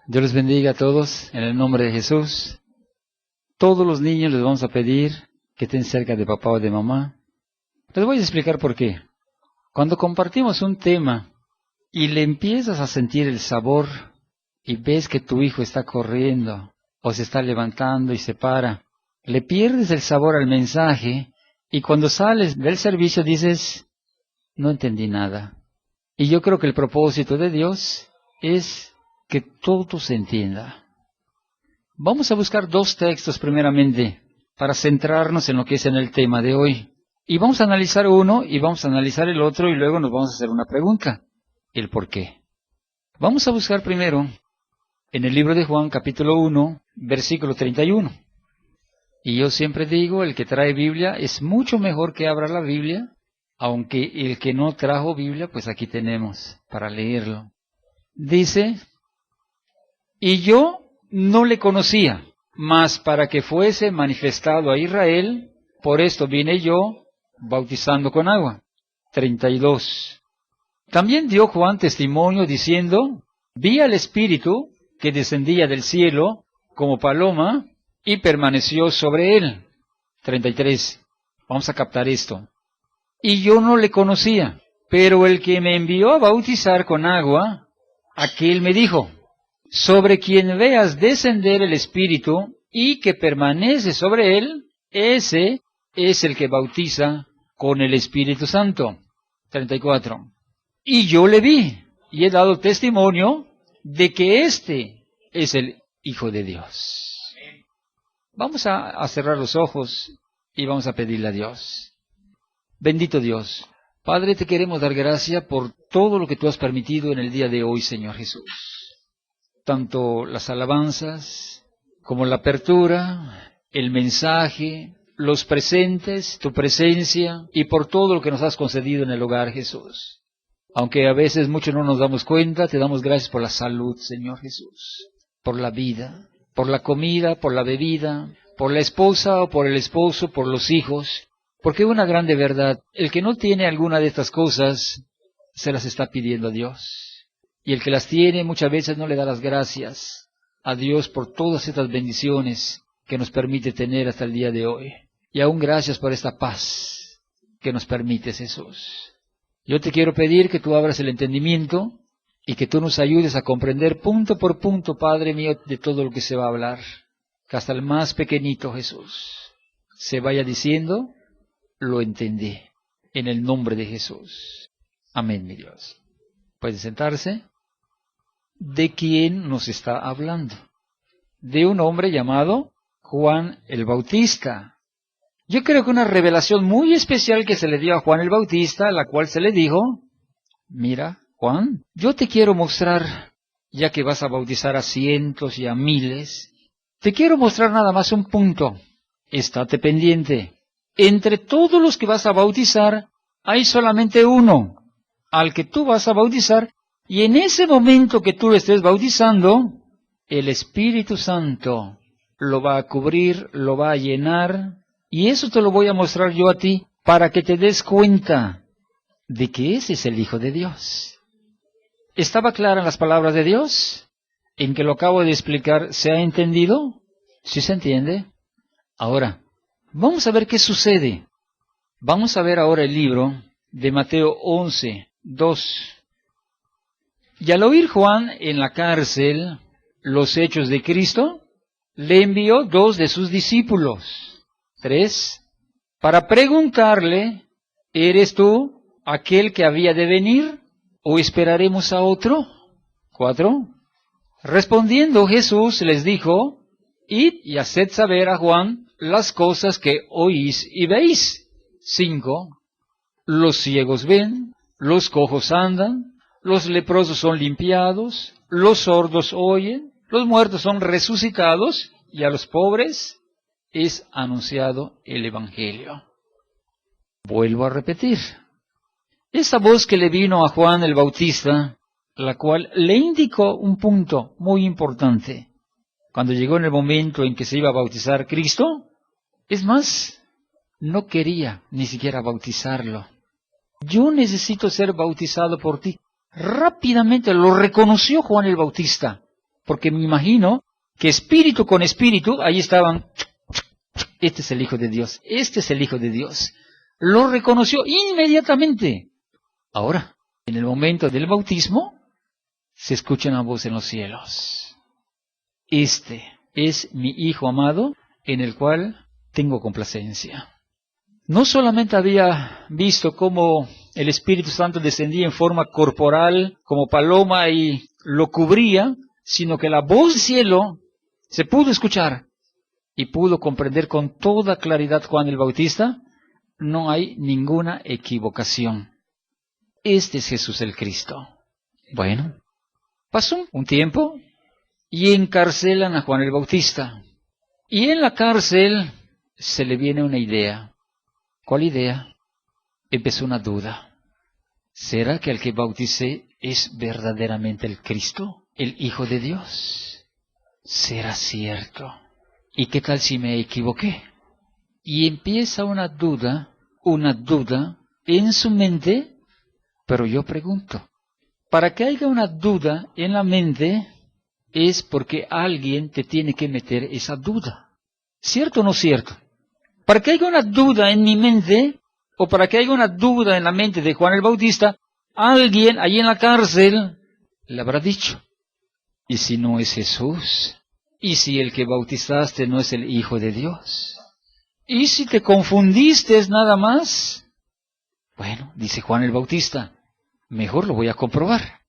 Dios les bendiga a todos en el nombre de Jesús. Todos los niños les vamos a pedir que estén cerca de papá o de mamá. Les voy a explicar por qué. Cuando compartimos un tema y le empiezas a sentir el sabor y ves que tu hijo está corriendo o se está levantando y se para, le pierdes el sabor al mensaje y cuando sales del servicio dices, no entendí nada. Y yo creo que el propósito de Dios es que todo se entienda. Vamos a buscar dos textos primeramente para centrarnos en lo que es en el tema de hoy. Y vamos a analizar uno y vamos a analizar el otro y luego nos vamos a hacer una pregunta. El por qué. Vamos a buscar primero en el libro de Juan capítulo 1, versículo 31. Y yo siempre digo, el que trae Biblia es mucho mejor que abra la Biblia, aunque el que no trajo Biblia, pues aquí tenemos para leerlo. Dice, y yo no le conocía, mas para que fuese manifestado a Israel, por esto vine yo bautizando con agua. 32. También dio Juan testimonio diciendo, vi al Espíritu que descendía del cielo como paloma y permaneció sobre él. 33. Vamos a captar esto. Y yo no le conocía, pero el que me envió a bautizar con agua, aquel me dijo, sobre quien veas descender el Espíritu y que permanece sobre él, ese es el que bautiza con el Espíritu Santo. 34. Y yo le vi y he dado testimonio de que este es el Hijo de Dios. Vamos a cerrar los ojos y vamos a pedirle a Dios. Bendito Dios, Padre, te queremos dar gracias por todo lo que tú has permitido en el día de hoy, Señor Jesús. Tanto las alabanzas, como la apertura, el mensaje, los presentes, tu presencia, y por todo lo que nos has concedido en el hogar, Jesús. Aunque a veces mucho no nos damos cuenta, te damos gracias por la salud, Señor Jesús, por la vida, por la comida, por la bebida, por la esposa o por el esposo, por los hijos, porque una grande verdad, el que no tiene alguna de estas cosas, se las está pidiendo a Dios. Y el que las tiene muchas veces no le da las gracias a Dios por todas estas bendiciones que nos permite tener hasta el día de hoy. Y aún gracias por esta paz que nos permites, Jesús. Yo te quiero pedir que tú abras el entendimiento y que tú nos ayudes a comprender punto por punto, Padre mío, de todo lo que se va a hablar. Que hasta el más pequeñito, Jesús, se vaya diciendo, lo entendí, en el nombre de Jesús. Amén, mi Dios. ¿Puede sentarse? ¿De quién nos está hablando? De un hombre llamado Juan el Bautista. Yo creo que una revelación muy especial que se le dio a Juan el Bautista, la cual se le dijo, mira, Juan, yo te quiero mostrar, ya que vas a bautizar a cientos y a miles, te quiero mostrar nada más un punto. Estate pendiente. Entre todos los que vas a bautizar, hay solamente uno, al que tú vas a bautizar, y en ese momento que tú lo estés bautizando, el Espíritu Santo lo va a cubrir, lo va a llenar, y eso te lo voy a mostrar yo a ti, para que te des cuenta de que ese es el Hijo de Dios. ¿Estaba clara en las palabras de Dios? ¿En que lo acabo de explicar se ha entendido? ¿Sí se entiende? Ahora, vamos a ver qué sucede. Vamos a ver ahora el libro de Mateo 11, 2. Y al oír Juan en la cárcel los hechos de Cristo, le envió 2 de sus discípulos. 3. Para preguntarle, ¿eres tú aquel que había de venir o esperaremos a otro? 4. Respondiendo Jesús les dijo, id y haced saber a Juan las cosas que oís y veis. 5. Los ciegos ven, los cojos andan, los leprosos son limpiados, los sordos oyen, los muertos son resucitados, y a los pobres es anunciado el Evangelio. Vuelvo a repetir. Esa voz que le vino a Juan el Bautista, la cual le indicó un punto muy importante. Cuando llegó en el momento en que se iba a bautizar Cristo, es más, no quería ni siquiera bautizarlo. Yo necesito ser bautizado por ti. Rápidamente lo reconoció Juan el Bautista, porque me imagino que espíritu con espíritu, ahí estaban, este es el Hijo de Dios, este es el Hijo de Dios. Lo reconoció inmediatamente. Ahora, en el momento del bautismo, se escucha una voz en los cielos. Este es mi Hijo amado, en el cual tengo complacencia. No solamente había visto cómo el Espíritu Santo descendía en forma corporal, como paloma, y lo cubría, sino que la voz del cielo se pudo escuchar y pudo comprender con toda claridad Juan el Bautista. No hay ninguna equivocación. Este es Jesús el Cristo. Bueno, pasó un tiempo y encarcelan a Juan el Bautista. Y en la cárcel se le viene una idea. ¿Cuál idea? Empezó una duda. ¿Será que el que bauticé es verdaderamente el Cristo, el Hijo de Dios? ¿Será cierto? ¿Y qué tal si me equivoqué? Y empieza una duda en su mente, pero yo pregunto, para que haya una duda en la mente, es porque alguien te tiene que meter esa duda. ¿Cierto o no cierto? Para que haya una duda en mi mente, o para que haya una duda en la mente de Juan el Bautista, alguien allí en la cárcel le habrá dicho, ¿y si no es Jesús? ¿Y si el que bautizaste no es el Hijo de Dios? ¿Y si te confundiste nada más? Bueno, dice Juan el Bautista, mejor lo voy a comprobar.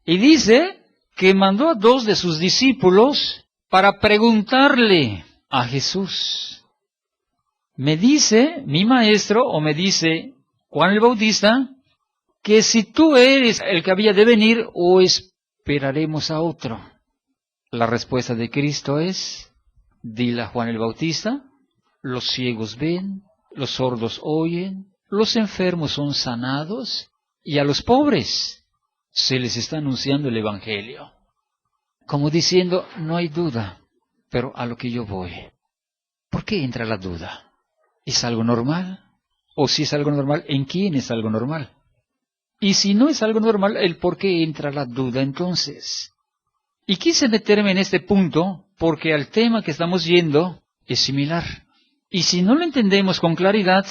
Y dice que mandó a 2 de sus discípulos para preguntarle a Jesús. Me dice mi maestro, o me dice Juan el Bautista, que si tú eres el que había de venir, o esperaremos a otro. La respuesta de Cristo es, dile a Juan el Bautista, los ciegos ven, los sordos oyen, los enfermos son sanados, y a los pobres se les está anunciando el Evangelio. Como diciendo, no hay duda, pero a lo que yo voy. ¿Por qué entra la duda? ¿Es algo normal? O si es algo normal, ¿en quién es algo normal? Y si no es algo normal, ¿el por qué entra la duda entonces? Y quise meterme en este punto porque al tema que estamos yendo es similar. Y si no lo entendemos con claridad,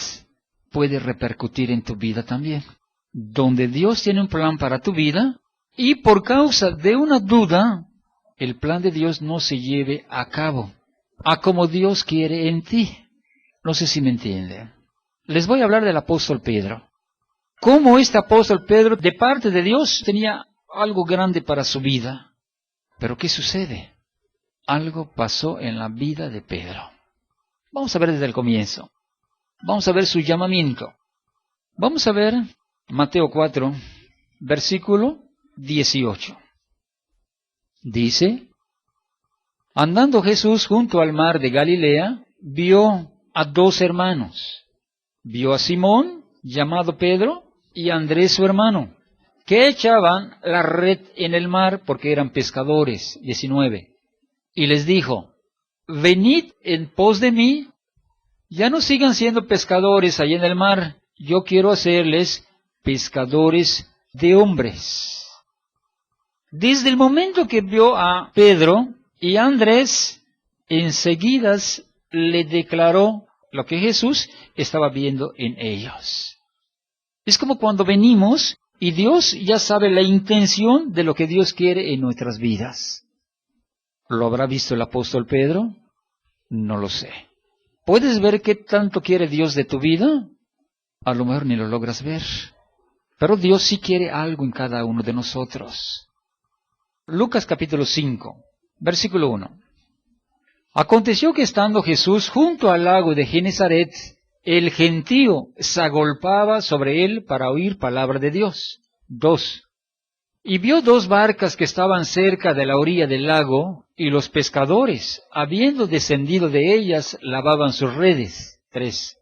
puede repercutir en tu vida también. Donde Dios tiene un plan para tu vida, y por causa de una duda, el plan de Dios no se lleve a cabo, a como Dios quiere en ti. No sé si me entienden. Les voy a hablar del apóstol Pedro. Cómo este apóstol Pedro, de parte de Dios, tenía algo grande para su vida. Pero ¿qué sucede? Algo pasó en la vida de Pedro. Vamos a ver desde el comienzo. Vamos a ver su llamamiento. Vamos a ver Mateo 4, versículo 18. Dice, andando Jesús junto al mar de Galilea, vio a 2 hermanos. Vio a Simón, llamado Pedro, y a Andrés su hermano, que echaban la red en el mar porque eran pescadores. 19. Y les dijo, venid en pos de mí, ya no sigan siendo pescadores allá en el mar, yo quiero hacerles pescadores de hombres. Desde el momento que vio a Pedro y a Andrés, enseguida le declaró lo que Jesús estaba viendo en ellos. Es como cuando venimos y Dios ya sabe la intención de lo que Dios quiere en nuestras vidas. ¿Lo habrá visto el apóstol Pedro? No lo sé. ¿Puedes ver qué tanto quiere Dios de tu vida? A lo mejor ni lo logras ver. Pero Dios sí quiere algo en cada uno de nosotros. Lucas capítulo 5, versículo 1. Aconteció que estando Jesús junto al lago de Genezaret, el gentío se agolpaba sobre él para oír palabra de Dios. 2. Y vio 2 barcas que estaban cerca de la orilla del lago, y los pescadores, habiendo descendido de ellas, lavaban sus redes. 3.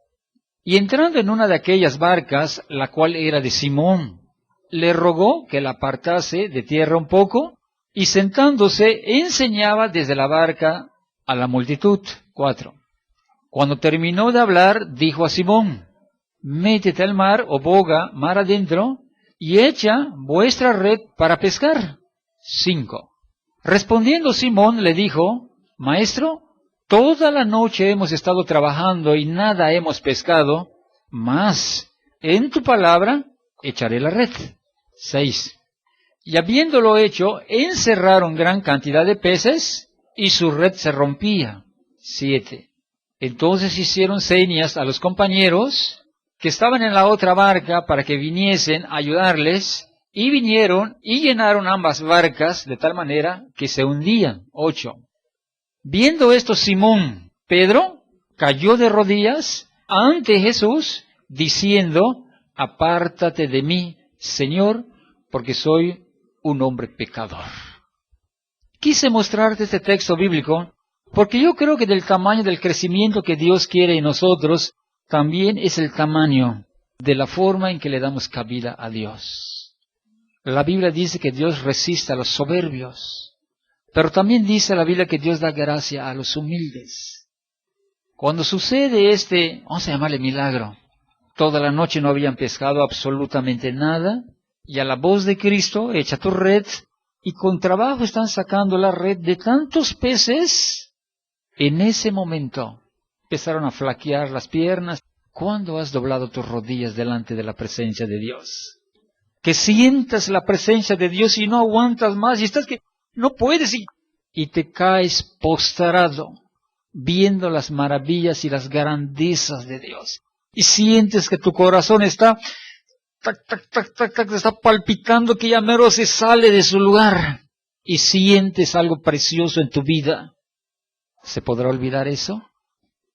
Y entrando en una de aquellas barcas, la cual era de Simón, le rogó que la apartase de tierra un poco, y sentándose enseñaba desde la barca a la multitud. 4. Cuando terminó de hablar, dijo a Simón, métete al mar o boga mar adentro, y echa vuestra red para pescar. 5. Respondiendo Simón le dijo, Maestro, toda la noche hemos estado trabajando y nada hemos pescado, mas en tu palabra echaré la red. 6. Y habiéndolo hecho, encerraron gran cantidad de peces y su red se rompía. 7. Entonces hicieron señas a los compañeros que estaban en la otra barca para que viniesen a ayudarles, y vinieron y llenaron ambas barcas de tal manera que se hundían. 8. Viendo esto, Simón Pedro cayó de rodillas ante Jesús, diciendo, apártate de mí, Señor, porque soy un hombre pecador. Quise mostrarte este texto bíblico porque yo creo que del tamaño del crecimiento que Dios quiere en nosotros, también es el tamaño de la forma en que le damos cabida a Dios. La Biblia dice que Dios resiste a los soberbios, pero también dice la Biblia que Dios da gracia a los humildes. Cuando sucede vamos a llamarle milagro, toda la noche no habían pescado absolutamente nada, y a la voz de Cristo, echa tu red, y con trabajo están sacando la red de tantos peces. En ese momento empezaron a flaquear las piernas. ¿Cuándo has doblado tus rodillas delante de la presencia de Dios? Que sientas la presencia de Dios y no aguantas más, y estás que no puedes, y te caes postrado, viendo las maravillas y las grandezas de Dios. Y sientes que tu corazón está está palpitando, que ya mero se sale de su lugar, y sientes algo precioso en tu vida. ¿Se podrá olvidar eso?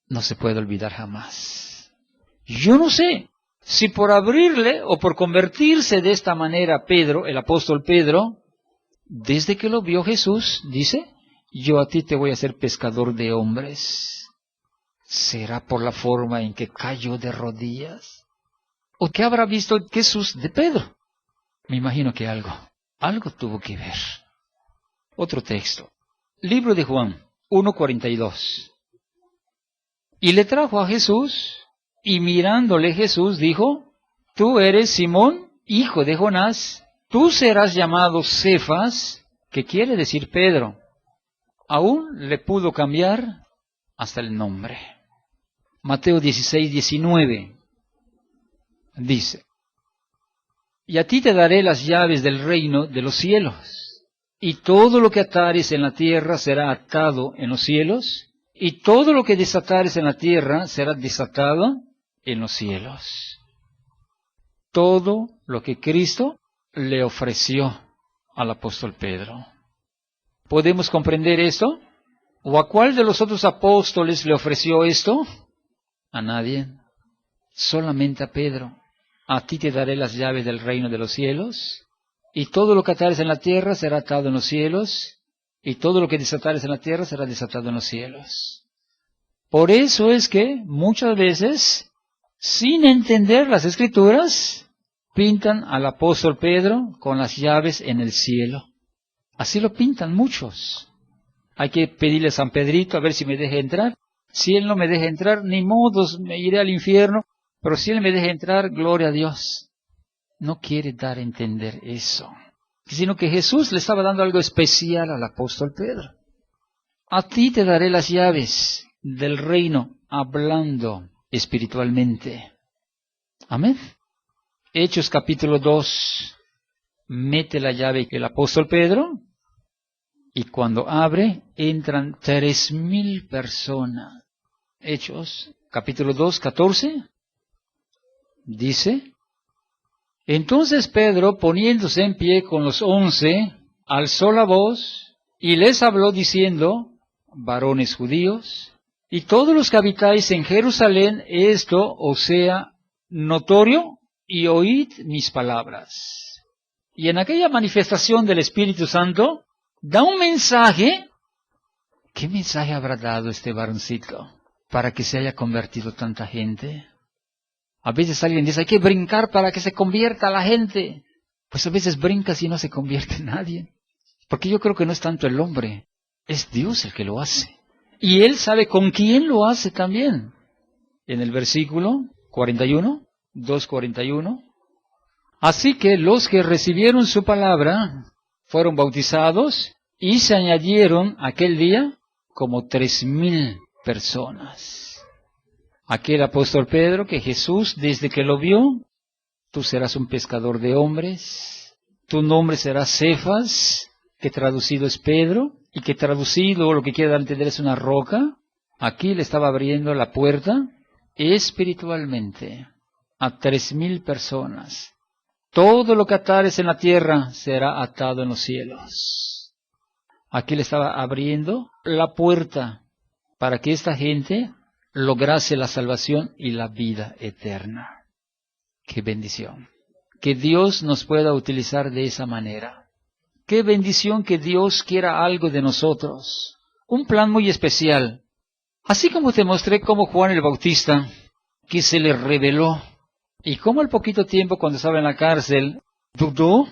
No se puede olvidar jamás. Yo no sé si por abrirle o por convertirse de esta manera Pedro, el apóstol Pedro, desde que lo vio Jesús, dice, yo a ti te voy a hacer pescador de hombres. ¿Será por la forma en que cayó de rodillas? ¿O qué habrá visto Jesús de Pedro? Me imagino que algo tuvo que ver. Otro texto. Libro de Juan, 1:42. Y le trajo a Jesús, y mirándole Jesús dijo, tú eres Simón, hijo de Jonás, tú serás llamado Cefas, que quiere decir Pedro. Aún le pudo cambiar hasta el nombre. Mateo 16:19. Dice, y a ti te daré las llaves del reino de los cielos, y todo lo que atares en la tierra será atado en los cielos, y todo lo que desatares en la tierra será desatado en los cielos. Todo lo que Cristo le ofreció al apóstol Pedro. ¿Podemos comprender esto? ¿O a cuál de los otros apóstoles le ofreció esto? A nadie, solamente a Pedro. A ti te daré las llaves del reino de los cielos, y todo lo que atares en la tierra será atado en los cielos, y todo lo que desatares en la tierra será desatado en los cielos. Por eso es que muchas veces, sin entender las Escrituras, pintan al apóstol Pedro con las llaves en el cielo. Así lo pintan muchos. Hay que pedirle a San Pedrito a ver si me deja entrar. Si él no me deja entrar, ni modos, me iré al infierno. Pero si él me deja entrar, gloria a Dios. No quiere dar a entender eso, sino que Jesús le estaba dando algo especial al apóstol Pedro. A ti te daré las llaves del reino, hablando espiritualmente. Amén. Hechos capítulo 2, mete la llave el apóstol Pedro, y cuando abre, entran 3,000 personas. Hechos capítulo 2, 14. Dice, entonces Pedro, poniéndose en pie con los 11, alzó la voz y les habló diciendo, varones judíos, y todos los que habitáis en Jerusalén, esto os sea notorio, y oíd mis palabras. Y en aquella manifestación del Espíritu Santo, da un mensaje. ¿Qué mensaje habrá dado este varoncito para que se haya convertido tanta gente? A veces alguien dice, hay que brincar para que se convierta la gente. Pues a veces brincas y no se convierte nadie. Porque yo creo que no es tanto el hombre, es Dios el que lo hace. Y Él sabe con quién lo hace también. En el versículo 41, 2:41. Así que los que recibieron su palabra fueron bautizados, y se añadieron aquel día como 3,000 personas. Aquel apóstol Pedro que Jesús, desde que lo vio, tú serás un pescador de hombres, tu nombre será Cefas, que traducido es Pedro, y que traducido lo que quiere dar a entender es una roca. Aquí le estaba abriendo la puerta espiritualmente a 3,000 personas. Todo lo que atares en la tierra será atado en los cielos. Aquí le estaba abriendo la puerta para que esta gente lograse la salvación y la vida eterna. ¡Qué bendición! Que Dios nos pueda utilizar de esa manera. ¡Qué bendición que Dios quiera algo de nosotros! Un plan muy especial. Así como te mostré cómo Juan el Bautista, que se le reveló, y cómo al poquito tiempo cuando estaba en la cárcel, dudó,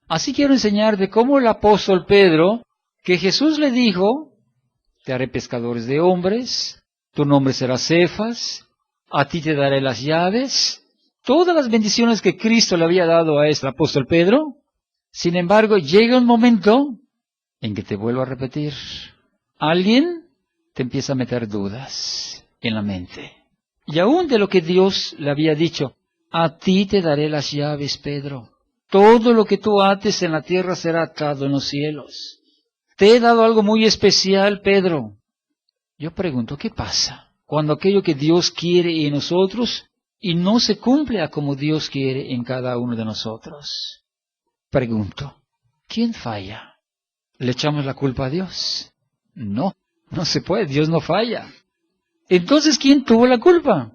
así quiero enseñarte cómo el apóstol Pedro, que Jesús le dijo, te haré pescadores de hombres, tu nombre será Cefas, a ti te daré las llaves, todas las bendiciones que Cristo le había dado a este apóstol Pedro. Sin embargo, llega un momento en que te vuelvo a repetir, alguien te empieza a meter dudas en la mente. Y aún de lo que Dios le había dicho, a ti te daré las llaves, Pedro. Todo lo que tú ates en la tierra será atado en los cielos. Te he dado algo muy especial, Pedro. Yo pregunto, ¿qué pasa cuando aquello que Dios quiere en nosotros y no se cumple a como Dios quiere en cada uno de nosotros? Pregunto, ¿quién falla? ¿Le echamos la culpa a Dios? No, no se puede, Dios no falla. Entonces, ¿quién tuvo la culpa?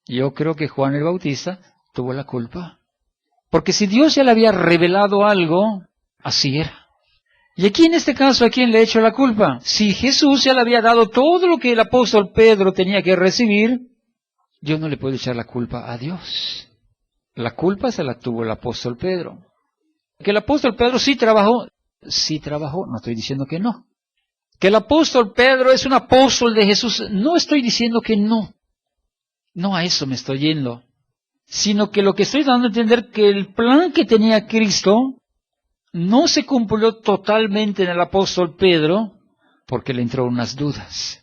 Yo creo que Juan el Bautista tuvo la culpa. Porque si Dios ya le había revelado algo, así era. Y aquí en este caso, ¿a quién le echo la culpa? Si Jesús ya le había dado todo lo que el apóstol Pedro tenía que recibir, yo no le puedo echar la culpa a Dios. La culpa se la tuvo el apóstol Pedro. Que el apóstol Pedro sí trabajó, no estoy diciendo que no. Que el apóstol Pedro es un apóstol de Jesús, no estoy diciendo que no. No a eso me estoy yendo. Sino que lo que estoy dando a entender que el plan que tenía Cristo no se cumplió totalmente en el apóstol Pedro porque le entró unas dudas.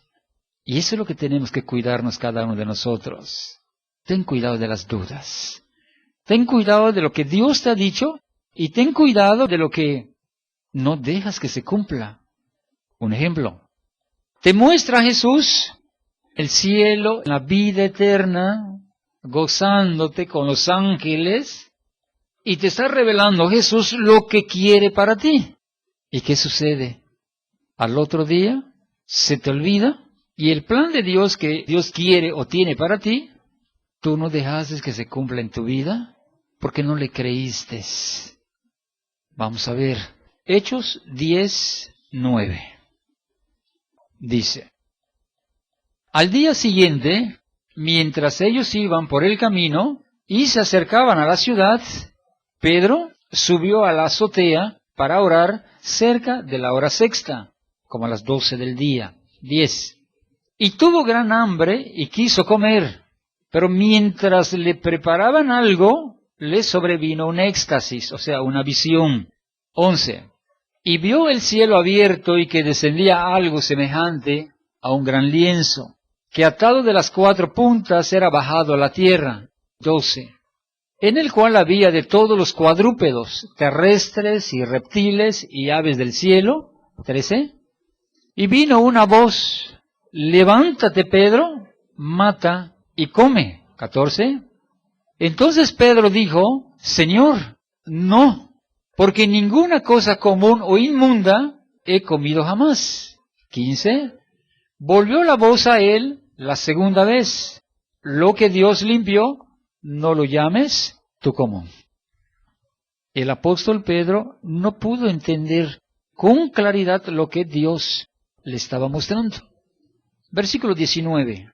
Y eso es lo que tenemos que cuidarnos cada uno de nosotros. Ten cuidado de las dudas. Ten cuidado de lo que Dios te ha dicho y ten cuidado de lo que no dejas que se cumpla. Un ejemplo, te muestra Jesús el cielo, la vida eterna, gozándote con los ángeles, y te está revelando Jesús lo que quiere para ti. ¿Y qué sucede? Al otro día se te olvida, y el plan de Dios que Dios quiere o tiene para ti, tú no dejaste que se cumpla en tu vida, porque no le creíste. Vamos a ver, Hechos 10:9. Dice, al día siguiente, mientras ellos iban por el camino y se acercaban a la ciudad, Pedro subió a la azotea para orar cerca de la hora sexta, como a las 12 del día. 10. Y tuvo gran hambre y quiso comer, pero mientras le preparaban algo, le sobrevino un éxtasis, o sea, una visión. 11. Y vio el cielo abierto y que descendía algo semejante a un gran lienzo, que atado de las 4 puntas era bajado a la tierra. 12. En el cual había de todos los cuadrúpedos, terrestres y reptiles y aves del cielo. 13. Y vino una voz, levántate, Pedro, mata y come. 14. Entonces Pedro dijo, Señor, no, porque ninguna cosa común o inmunda he comido jamás. 15. Volvió la voz a él la segunda vez. Lo que Dios limpió, no lo llames tú común. El apóstol Pedro no pudo entender con claridad lo que Dios le estaba mostrando. Versículo 19.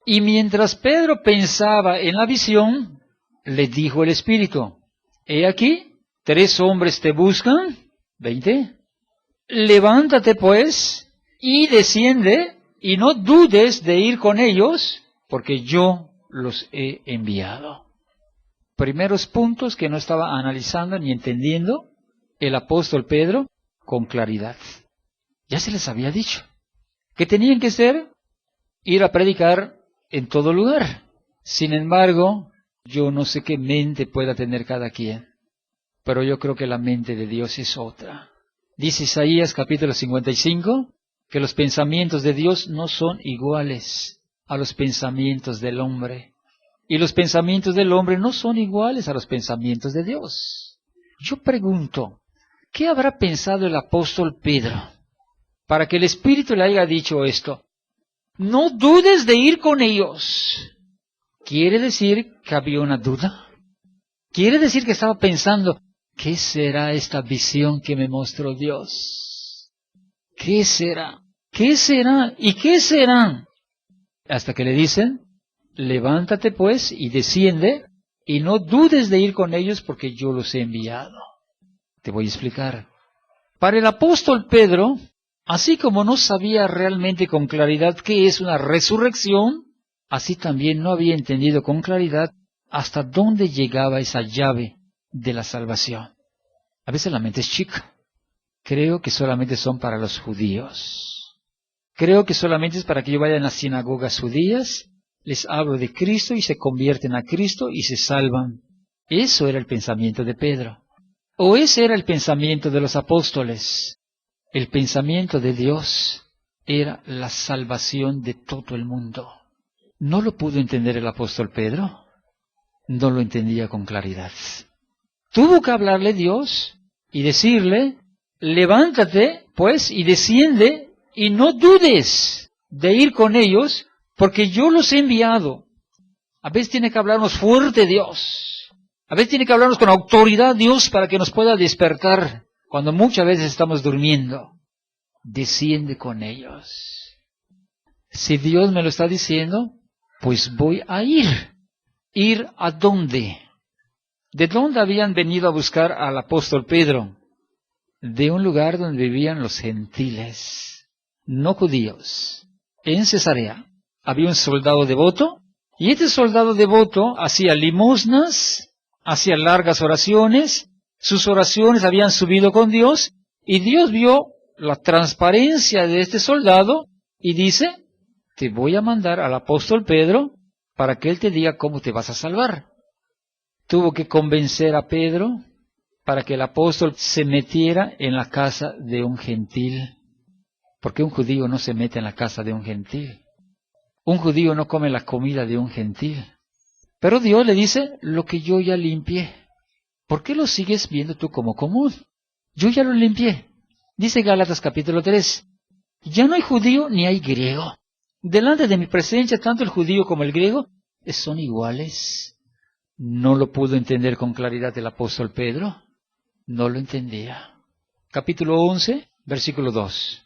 Y mientras Pedro pensaba en la visión, le dijo el Espíritu, he aquí, 3 hombres te buscan. 20. Levántate pues y desciende y no dudes de ir con ellos, porque yo los he enviado. Primeros puntos que no estaba analizando ni entendiendo el apóstol Pedro con claridad. Ya se les había dicho que tenían que ir a predicar en todo lugar. Sin embargo, yo no sé qué mente pueda tener cada quien, pero yo creo que la mente de Dios es otra. Dice Isaías capítulo 55, que los pensamientos de Dios no son iguales a los pensamientos del hombre. Y los pensamientos del hombre no son iguales a los pensamientos de Dios. Yo pregunto, ¿qué habrá pensado el apóstol Pedro para que el Espíritu le haya dicho esto? No dudes de ir con ellos. ¿Quiere decir que había una duda? ¿Quiere decir que estaba pensando, ¿qué será esta visión que me mostró Dios? ¿Qué será? ¿Qué será? ¿Y qué será? Hasta que le dicen, levántate pues y desciende, y no dudes de ir con ellos porque yo los he enviado. Te voy a explicar. Para el apóstol Pedro, así como no sabía realmente con claridad qué es una resurrección, así también no había entendido con claridad hasta dónde llegaba esa llave de la salvación. A veces la mente es chica. Creo que solamente son para los judíos. Creo que solamente es para que yo vaya a las sinagogas judías, les hablo de Cristo y se convierten a Cristo y se salvan. Eso era el pensamiento de Pedro. O ese era el pensamiento de los apóstoles. El pensamiento de Dios era la salvación de todo el mundo. ¿No lo pudo entender el apóstol Pedro? No lo entendía con claridad. Tuvo que hablarle Dios y decirle, levántate, pues, y desciende, y no dudes de ir con ellos, porque yo los he enviado. A veces tiene que hablarnos fuerte Dios. A veces tiene que hablarnos con autoridad Dios para que nos pueda despertar, cuando muchas veces estamos durmiendo. Desciende con ellos. Si Dios me lo está diciendo, pues voy a ir. ¿Ir a dónde? ¿De dónde habían venido a buscar al apóstol Pedro? De un lugar donde vivían los gentiles, no judíos. En Cesarea había un soldado devoto, y este soldado devoto hacía limosnas, hacía largas oraciones, sus oraciones habían subido con Dios, y Dios vio la transparencia de este soldado, y dice, te voy a mandar al apóstol Pedro, para que él te diga cómo te vas a salvar. Tuvo que convencer a Pedro para que el apóstol se metiera en la casa de un gentil. Porque un judío no se mete en la casa de un gentil. Un judío no come la comida de un gentil. Pero Dios le dice, lo que yo ya limpié. ¿Por qué lo sigues viendo tú como común? Yo ya lo limpié. Dice Gálatas capítulo 3. Ya no hay judío ni hay griego. Delante de mi presencia, tanto el judío como el griego son iguales. ¿No lo pudo entender con claridad el apóstol Pedro? No lo entendía. Capítulo 11, versículo 2.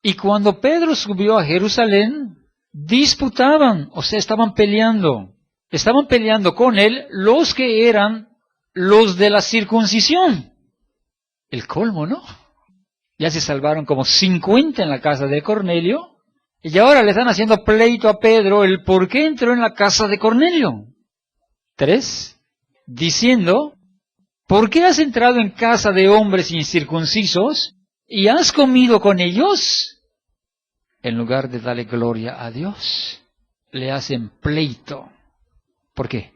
Y cuando Pedro subió a Jerusalén, disputaban, o sea, estaban peleando. Estaban peleando con él los que eran los de la circuncisión. El colmo, ¿no? Ya se salvaron como 50 en la casa de Cornelio, y ahora le están haciendo pleito a Pedro el por qué entró en la casa de Cornelio. 3, diciendo, ¿por qué has entrado en casa de hombres incircuncisos y has comido con ellos? En lugar de darle gloria a Dios, le hacen pleito. ¿Por qué?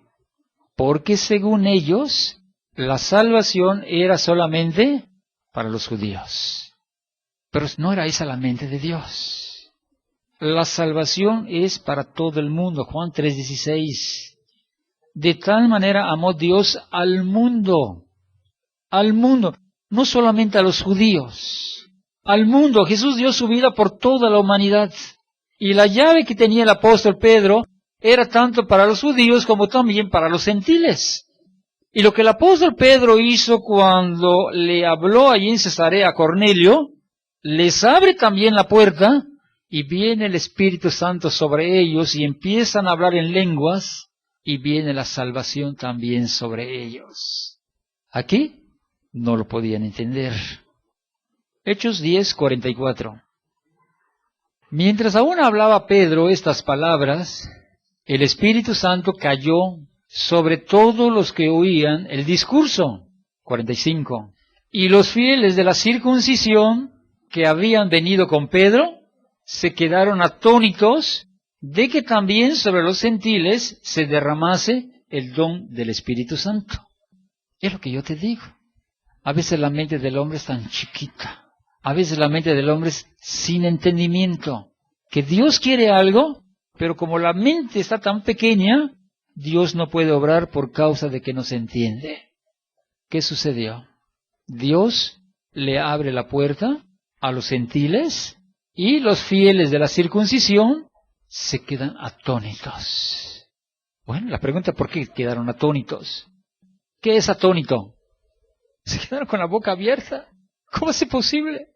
Porque según ellos, la salvación era solamente para los judíos. Pero no era esa la mente de Dios. La salvación es para todo el mundo. Juan 3:16. De tal manera amó Dios al mundo, no solamente a los judíos, al mundo. Jesús dio su vida por toda la humanidad. Y la llave que tenía el apóstol Pedro era tanto para los judíos como también para los gentiles. Y lo que el apóstol Pedro hizo cuando le habló allí en Cesarea a Cornelio, les abre también la puerta y viene el Espíritu Santo sobre ellos y empiezan a hablar en lenguas. Y viene la salvación también sobre ellos. Aquí no lo podían entender. Hechos 10:44. Mientras aún hablaba Pedro estas palabras, el Espíritu Santo cayó sobre todos los que oían el discurso. 45. Y los fieles de la circuncisión que habían venido con Pedro se quedaron atónitos de que también sobre los gentiles se derramase el don del Espíritu Santo. Es lo que yo te digo. A veces la mente del hombre es tan chiquita. A veces la mente del hombre es sin entendimiento. Que Dios quiere algo, pero como la mente está tan pequeña, Dios no puede obrar por causa de que no se entiende. ¿Qué sucedió? Dios le abre la puerta a los gentiles y los fieles de la circuncisión se quedan atónitos. Bueno, la pregunta es ¿por qué quedaron atónitos? ¿Qué es atónito? Se quedaron con la boca abierta. ¿Cómo es posible?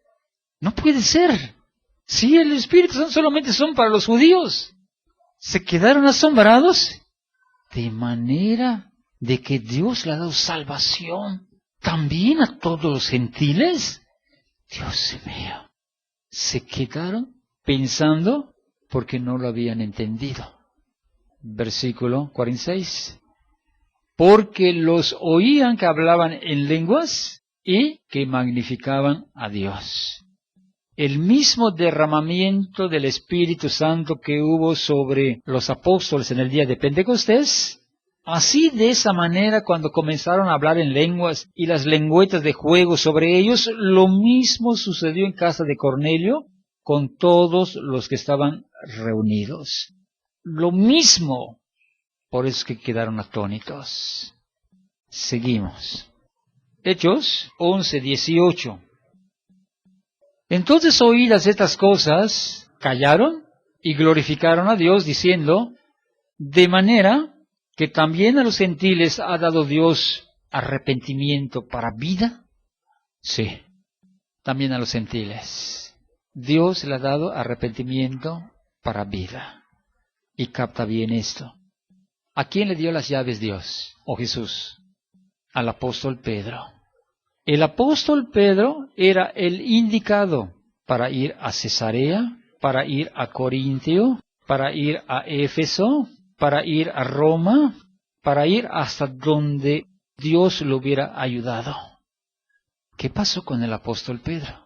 No puede ser. Si el Espíritu Santo solamente son para los judíos. Se quedaron asombrados de manera de que Dios le ha dado salvación también a todos los gentiles. Dios mío. Se quedaron pensando porque no lo habían entendido. Versículo 46. Porque los oían que hablaban en lenguas y que magnificaban a Dios. El mismo derramamiento del Espíritu Santo que hubo sobre los apóstoles en el día de Pentecostés, así de esa manera cuando comenzaron a hablar en lenguas y las lengüetas de juego sobre ellos, lo mismo sucedió en casa de Cornelio con todos los que estaban reunidos. Lo mismo. Por eso es que quedaron atónitos. Seguimos. Hechos 11:18. Entonces oídas estas cosas, callaron y glorificaron a Dios, diciendo, de manera que también a los gentiles ha dado Dios arrepentimiento para vida. Sí, también a los gentiles. Dios le ha dado arrepentimiento para vida. Y capta bien esto. ¿A quién le dio las llaves Dios o Jesús? Al apóstol Pedro. El apóstol Pedro era el indicado para ir a Cesarea, para ir a Corintio, para ir a Éfeso, para ir a Roma, para ir hasta donde Dios lo hubiera ayudado. ¿Qué pasó con el apóstol Pedro?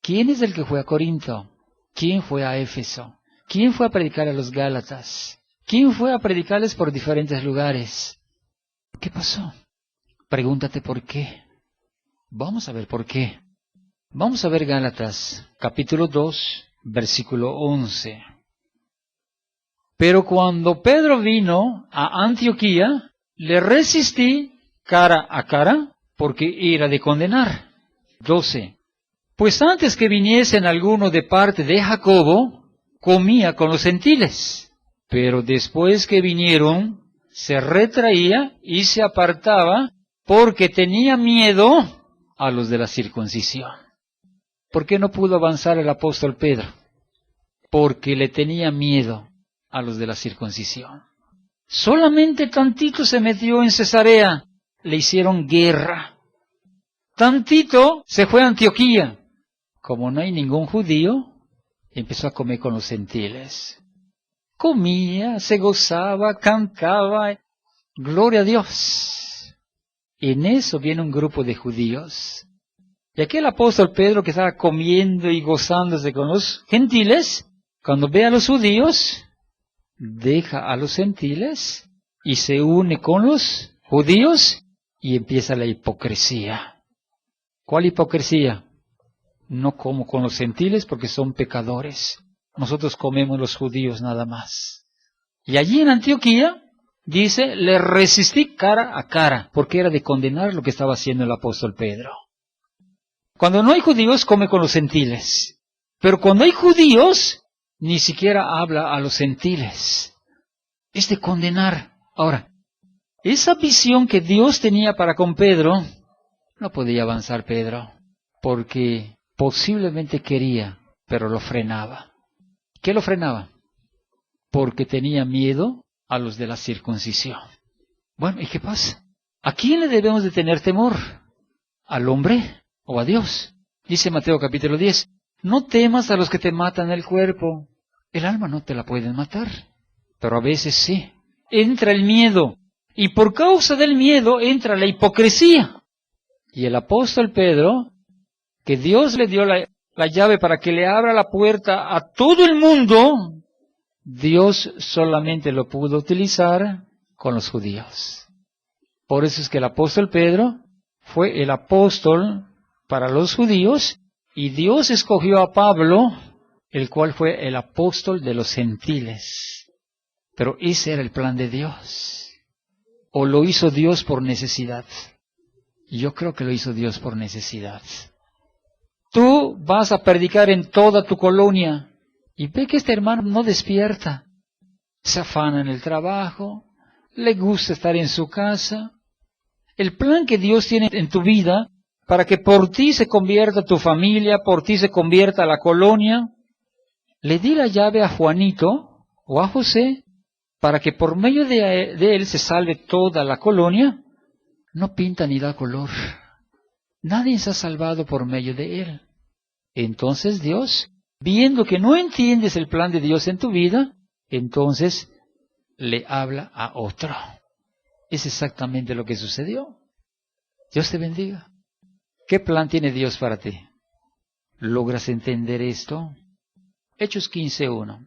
¿Quién es el que fue a Corinto? ¿Quién fue a Éfeso? ¿Quién fue a predicar a los Gálatas? ¿Quién fue a predicarles por diferentes lugares? ¿Qué pasó? Pregúntate por qué. Vamos a ver por qué. Vamos a ver Gálatas, capítulo 2, versículo 11. Pero cuando Pedro vino a Antioquía, le resistí cara a cara, porque era de condenar. 12. Pues antes que viniesen alguno de parte de Jacobo, comía con los gentiles. Pero después que vinieron, se retraía y se apartaba, porque tenía miedo a los de la circuncisión. ¿Por qué no pudo avanzar el apóstol Pedro? Porque le tenía miedo a los de la circuncisión. Solamente tantito se metió en Cesarea, le hicieron guerra. Tantito se fue a Antioquía. Como no hay ningún judío, empezó a comer con los gentiles. Comía, se gozaba, cantaba. Gloria a Dios. En eso viene un grupo de judíos. Y aquel apóstol Pedro que estaba comiendo y gozándose con los gentiles, cuando ve a los judíos, deja a los gentiles y se une con los judíos y empieza la hipocresía. ¿Cuál hipocresía? No como con los gentiles porque son pecadores. Nosotros comemos los judíos nada más. Y allí en Antioquía, dice, le resistí cara a cara, porque era de condenar lo que estaba haciendo el apóstol Pedro. Cuando no hay judíos, come con los gentiles. Pero cuando hay judíos, ni siquiera habla a los gentiles. Es de condenar. Ahora, esa visión que Dios tenía para con Pedro, no podía avanzar Pedro, porque posiblemente quería, pero lo frenaba. ¿Qué lo frenaba? Porque tenía miedo a los de la circuncisión. Bueno, ¿y qué pasa? ¿A quién le debemos de tener temor? ¿Al hombre o a Dios? Dice Mateo capítulo 10, no temas a los que te matan el cuerpo. El alma no te la pueden matar, pero a veces sí. Entra el miedo, y por causa del miedo entra la hipocresía. Y el apóstol Pedro, que Dios le dio la llave para que le abra la puerta a todo el mundo, Dios solamente lo pudo utilizar con los judíos. Por eso es que el apóstol Pedro fue el apóstol para los judíos, y Dios escogió a Pablo, el cual fue el apóstol de los gentiles. Pero ese era el plan de Dios. ¿O lo hizo Dios por necesidad? Yo creo que lo hizo Dios por necesidad. Tú vas a predicar en toda tu colonia, y ve que este hermano no despierta. Se afana en el trabajo, le gusta estar en su casa. El plan que Dios tiene en tu vida, para que por ti se convierta tu familia, por ti se convierta la colonia, le di la llave a Juanito o a José, para que por medio de él se salve toda la colonia. No pinta ni da color. Nadie se ha salvado por medio de él. Entonces Dios, viendo que no entiendes el plan de Dios en tu vida, entonces le habla a otro. Es exactamente lo que sucedió. Dios te bendiga. ¿Qué plan tiene Dios para ti? ¿Logras entender esto? Hechos 15:1.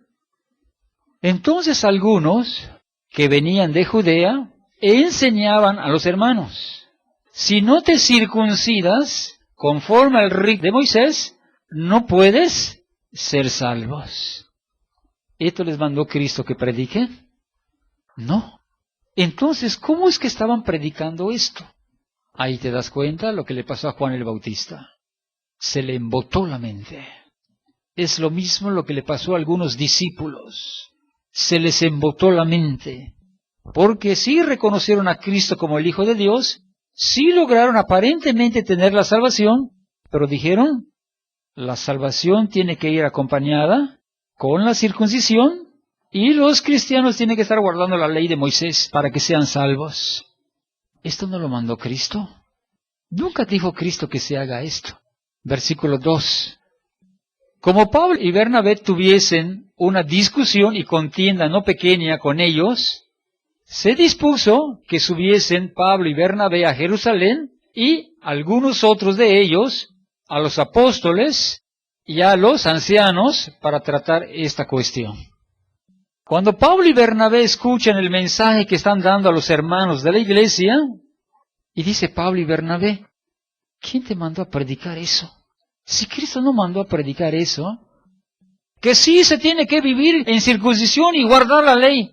Entonces algunos que venían de Judea enseñaban a los hermanos: si no te circuncidas conforme al rito de Moisés, no puedes ser salvos. ¿Esto les mandó Cristo que prediquen? No. Entonces, ¿cómo es que estaban predicando esto? Ahí te das cuenta lo que le pasó a Juan el Bautista. Se le embotó la mente. Es lo mismo lo que le pasó a algunos discípulos. Se les embotó la mente. Porque sí reconocieron a Cristo como el Hijo de Dios, sí lograron aparentemente tener la salvación, pero dijeron, la salvación tiene que ir acompañada con la circuncisión, y los cristianos tienen que estar guardando la ley de Moisés para que sean salvos. ¿Esto no lo mandó Cristo? Nunca dijo Cristo que se haga esto. Versículo 2. Como Pablo y Bernabé tuviesen una discusión y contienda no pequeña con ellos, se dispuso que subiesen Pablo y Bernabé a Jerusalén, y algunos otros de ellos a los apóstoles y a los ancianos para tratar esta cuestión. Cuando Pablo y Bernabé escuchan el mensaje que están dando a los hermanos de la iglesia, y dice Pablo y Bernabé, ¿quién te mandó a predicar eso? Si Cristo no mandó a predicar eso, que sí se tiene que vivir en circuncisión y guardar la ley,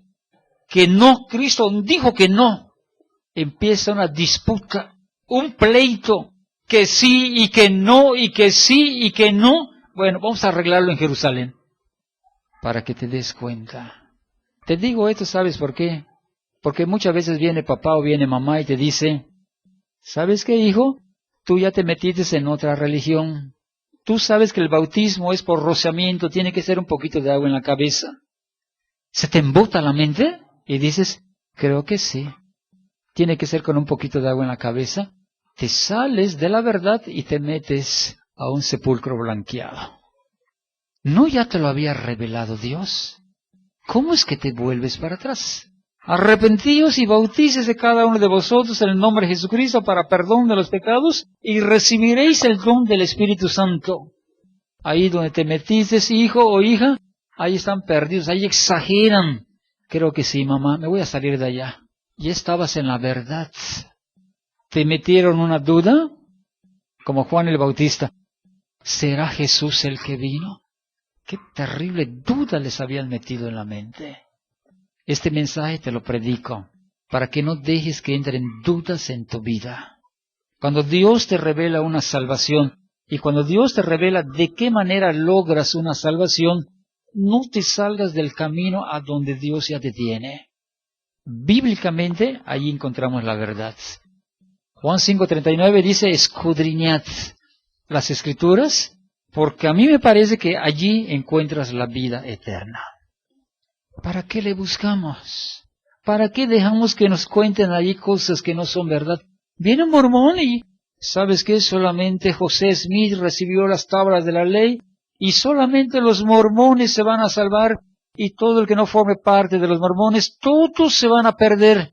que no, Cristo dijo que no. Empieza una disputa, un pleito, que sí y que no, y que sí y que no. Bueno, vamos a arreglarlo en Jerusalén, para que te des cuenta. Te digo esto, ¿sabes por qué? Porque muchas veces viene papá o viene mamá y te dice, ¿sabes qué, hijo? Tú ya te metiste en otra religión. Tú sabes que el bautismo es por rociamiento, tiene que ser un poquito de agua en la cabeza. ¿Se te embota la mente? Y dices, creo que sí. Tiene que ser con un poquito de agua en la cabeza. Te sales de la verdad y te metes a un sepulcro blanqueado. ¿No ya te lo había revelado Dios? ¿Cómo es que te vuelves para atrás? Arrepentíos y bautícese cada uno de vosotros en el nombre de Jesucristo para perdón de los pecados, y recibiréis el don del Espíritu Santo. Ahí donde te metiste, hijo o hija, ahí están perdidos, ahí exageran. Creo que sí, mamá, me voy a salir de allá. Ya estabas en la verdad. ¿Te metieron una duda? Como Juan el Bautista. ¿Será Jesús el que vino? Qué terrible duda les habían metido en la mente. Este mensaje te lo predico para que no dejes que entren dudas en tu vida. Cuando Dios te revela una salvación y cuando Dios te revela de qué manera logras una salvación, no te salgas del camino a donde Dios ya te tiene. Bíblicamente, ahí encontramos la verdad. Juan 5:39 dice, escudriñad las Escrituras, porque a mí me parece que allí encuentras la vida eterna. ¿Para qué le buscamos? ¿Para qué dejamos que nos cuenten allí cosas que no son verdad? Viene un mormón y, ¿sabes qué? Solamente José Smith recibió las tablas de la ley y solamente los mormones se van a salvar y todo el que no forme parte de los mormones, todos se van a perder.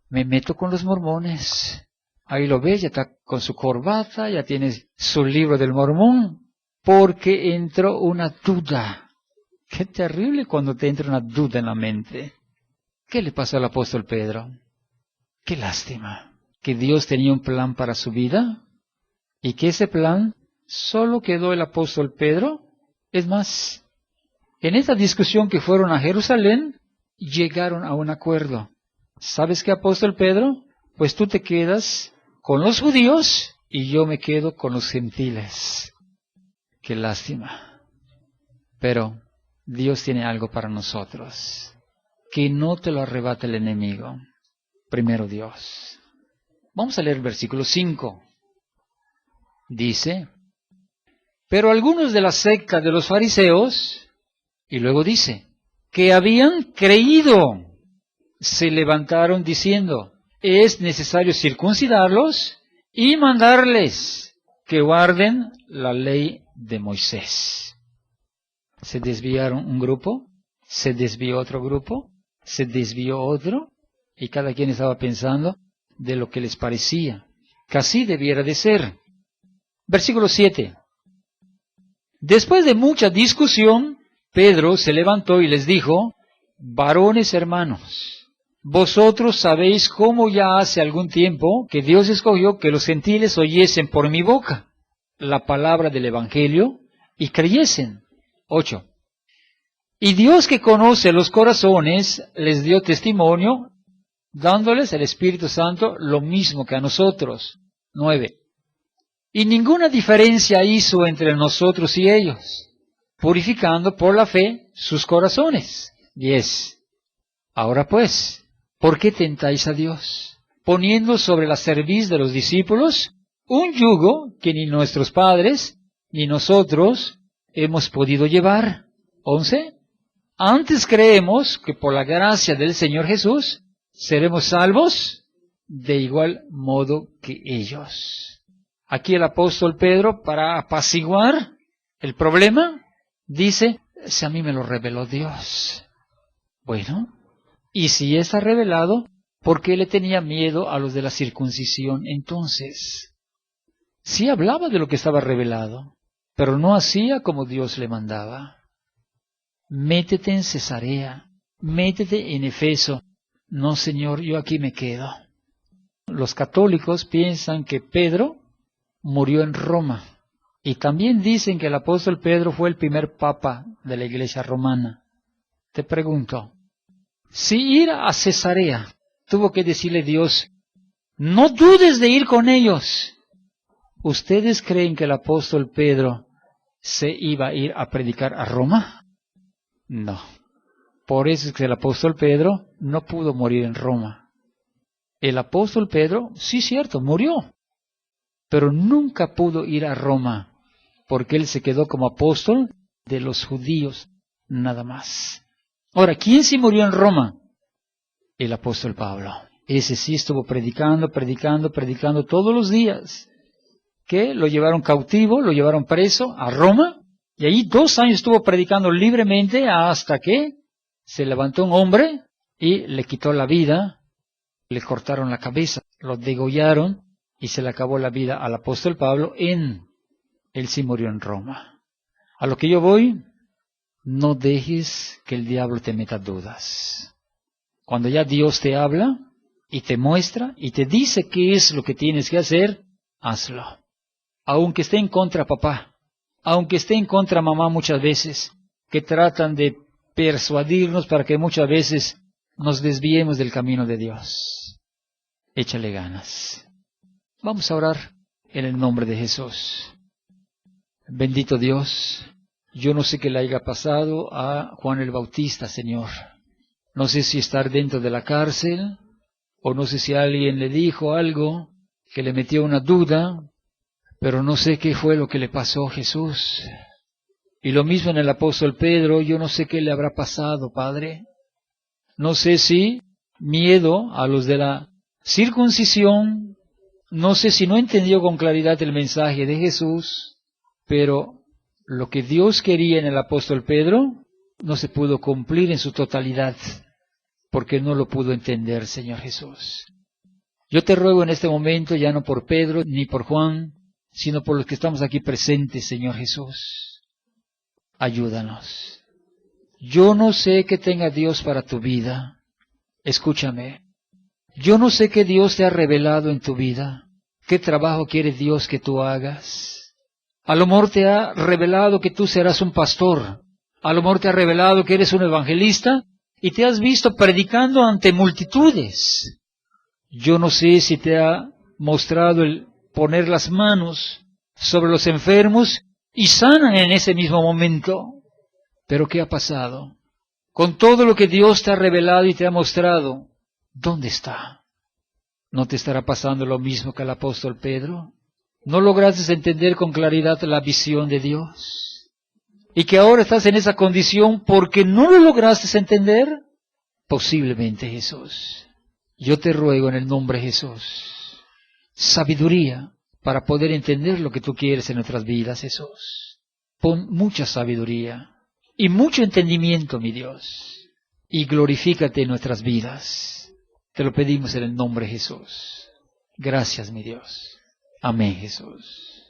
Me meto con los mormones. Ahí lo ves, ya está con su corbata, ya tiene su libro del Mormón, porque entró una duda. Qué terrible cuando te entra una duda en la mente. ¿Qué le pasó al apóstol Pedro? Qué lástima que Dios tenía un plan para su vida y que ese plan solo quedó el apóstol Pedro. Es más, en esta discusión que fueron a Jerusalén, llegaron a un acuerdo. ¿Sabes qué, apóstol Pedro? Pues tú te quedas con los judíos y yo me quedo con los gentiles. Qué lástima. Pero Dios tiene algo para nosotros. Que no te lo arrebate el enemigo. Primero Dios. Vamos a leer el versículo 5. Dice, pero algunos de la secta de los fariseos, y luego dice, que habían creído, se levantaron diciendo, es necesario circuncidarlos y mandarles que guarden la ley de Moisés. Se desviaron un grupo, se desvió otro grupo, se desvió otro, y cada quien estaba pensando de lo que les parecía, que así debiera de ser. Versículo 7. Después de mucha discusión, Pedro se levantó y les dijo, varones hermanos, vosotros sabéis cómo ya hace algún tiempo que Dios escogió que los gentiles oyesen por mi boca la palabra del Evangelio y creyesen. 8. Y Dios que conoce los corazones les dio testimonio, dándoles el Espíritu Santo lo mismo que a nosotros. 9. Y ninguna diferencia hizo entre nosotros y ellos, purificando por la fe sus corazones. 10. Ahora pues, ¿por qué tentáis a Dios? Poniendo sobre la cerviz de los discípulos un yugo que ni nuestros padres ni nosotros hemos podido llevar. 11. Antes creemos que por la gracia del Señor Jesús seremos salvos de igual modo que ellos. Aquí el apóstol Pedro, para apaciguar el problema, dice, si a mí me lo reveló Dios. Bueno, y si está revelado, ¿por qué le tenía miedo a los de la circuncisión entonces? Sí hablaba de lo que estaba revelado, pero no hacía como Dios le mandaba. Métete en Cesarea, métete en Efeso. No, Señor, yo aquí me quedo. Los católicos piensan que Pedro murió en Roma. Y también dicen que el apóstol Pedro fue el primer papa de la iglesia romana. Te pregunto, si ir a Cesarea tuvo que decirle Dios, no dudes de ir con ellos, ¿ustedes creen que el apóstol Pedro se iba a ir a predicar a Roma? No. Por eso es que el apóstol Pedro no pudo morir en Roma. El apóstol Pedro, sí cierto, murió, pero nunca pudo ir a Roma, porque él se quedó como apóstol de los judíos, nada más. Ahora, ¿quién sí murió en Roma? El apóstol Pablo. Ese sí estuvo predicando todos los días. Que lo llevaron cautivo, lo llevaron preso a Roma, y allí 2 años estuvo predicando libremente hasta que se levantó un hombre y le quitó la vida, le cortaron la cabeza, lo degollaron y se le acabó la vida al apóstol Pablo él sí murió en Roma. A lo que yo voy, no dejes que el diablo te meta dudas. Cuando ya Dios te habla y te muestra y te dice qué es lo que tienes que hacer, hazlo. Aunque esté en contra papá, aunque esté en contra mamá muchas veces, que tratan de persuadirnos para que muchas veces nos desviemos del camino de Dios. Échale ganas. Vamos a orar en el nombre de Jesús. Bendito Dios, yo no sé qué le haya pasado a Juan el Bautista, Señor. No sé si estar dentro de la cárcel, o no sé si alguien le dijo algo que le metió una duda, pero no sé qué fue lo que le pasó a Jesús. Y lo mismo en el apóstol Pedro, yo no sé qué le habrá pasado, Padre. No sé si miedo a los de la circuncisión, no sé si no entendió con claridad el mensaje de Jesús, pero lo que Dios quería en el apóstol Pedro no se pudo cumplir en su totalidad, porque no lo pudo entender, Señor Jesús. Yo te ruego en este momento, ya no por Pedro ni por Juan, sino por los que estamos aquí presentes, Señor Jesús. Ayúdanos. Yo no sé qué tenga Dios para tu vida. Escúchame. Yo no sé qué Dios te ha revelado en tu vida. ¿Qué trabajo quiere Dios que tú hagas? A lo mejor te ha revelado que tú serás un pastor. A lo mejor te ha revelado que eres un evangelista y te has visto predicando ante multitudes. Yo no sé si te ha mostrado el poner las manos sobre los enfermos y sanan en ese mismo momento. Pero ¿qué ha pasado? Con todo lo que Dios te ha revelado y te ha mostrado, ¿dónde está? ¿No te estará pasando lo mismo que al apóstol Pedro? ¿No lograste entender con claridad la visión de Dios? ¿Y que ahora estás en esa condición porque no lo lograste entender? Posiblemente, Jesús. Yo te ruego en el nombre de Jesús, sabiduría para poder entender lo que tú quieres en nuestras vidas, Jesús. Pon mucha sabiduría y mucho entendimiento, mi Dios, y glorifícate en nuestras vidas. Te lo pedimos en el nombre de Jesús. Gracias, mi Dios. Amén, Jesús.